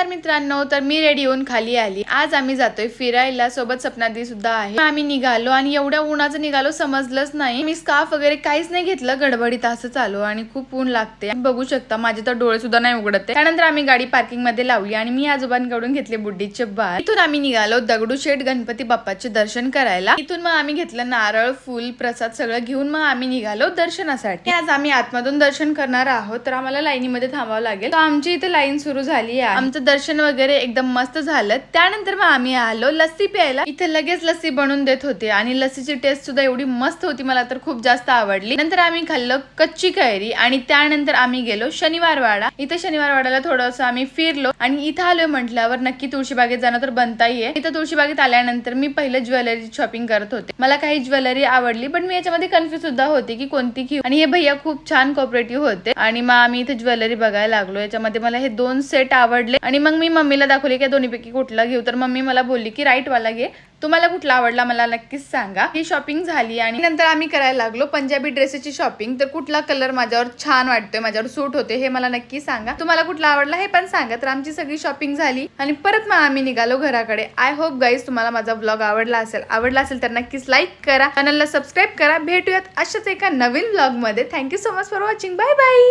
नमस्कार मित्रांनो, तर मी रेडी होऊन खाली आली। आज आम्ही जातोय फिरायला, सोबत सपनादी सुद्धा आहे। आम्ही निघालो आणि एवढ्या उन्हाचं निघालो समजलंच नाही। मी स्कार्फ वगैरे काहीच नाही घेतलं, गडबडीत असं चालू आणि खूप ऊन लागते। बघू शकता माझे तर डोळे सुद्धा नाही उघडत आहे। त्यानंतर आम्ही गाडी पार्किंग मध्ये लावली आणि मी आजोबांकडून घेतले बुड्डीचे बाल। इथून आम्ही निघालो दगडूशेठ गणपती बाप्पाचे दर्शन करायला। इथून मग आम्ही घेतलं नारळ, फूल, प्रसाद सगळं घेऊन मग आम्ही निघालो दर्शनासाठी। आज आम्ही आतमधून दर्शन करणार आहोत, तर आम्हाला लाईनीमध्ये थांबावं लागेल। तर आमची इथे लाईन सुरू झाली आहे। आमचं दर्शन वगैरे एकदम मस्त झालं। त्यानंतर मग आम्ही आलो लस्सी प्यायला। इथे लगेच लस्सी बनवून देत होते आणि लस्सीची टेस्ट सुद्धा एवढी मस्त होती, मला तर खूप जास्त आवडली। नंतर आम्ही खाल्लं कच्ची कैरी आणि त्यानंतर आम्ही गेलो शनिवारवाडा। इथे शनिवारवाड्याला थोडंसं आम्ही फिरलो आणि इथं आलोय म्हटल्यावर नक्की तुळशीबागेत जाणं तर बनताही। इथं तुळशीबागेत आल्यानंतर मी पहिलं ज्वेलरी शॉपिंग करत होते। मला काही ज्वेलरी आवडली, पण मी याच्यामध्ये कन्फ्युज सुद्धा होते की कोणती घेऊ। आणि हे भैया खूप छान कोऑपरेटिव्ह होते आणि मग आम्ही इथे ज्वेलरी बघायला लागलो। याच्यामध्ये मला हे 2 सेट आवडले आणि मग मी मम्मीला दाखवले की दोन्हीपैकी कुठला घेऊ। तर मम्मी मला बोलली की राईट वाला घे, तुम्हाला कुठला आवडला मला नक्कीच सांगा। ही शॉपिंग झाली आणि नंतर आम्ही करायला लागलो पंजाबी ड्रेसेसची शॉपिंग। तर कुठला कलर माझ्यावर छान वाटतोय, माझ्यावर सूट होते हे मला नक्की सांगा। तुम्हाला कुठला आवडला हे पण सांगा। तर आमची सगळी शॉपिंग झाली आणि परत मग आम्ही निघालो घराकडे। आय होप गाईज तुम्हाला माझा व्लॉग आवडला असेल तर नक्कीच लाईक करा, चॅनलला सबस्क्राईब करा। भेटूयात अशाच एका नवीन व्लॉग मध्ये। Thank you so much for watching. Bye bye.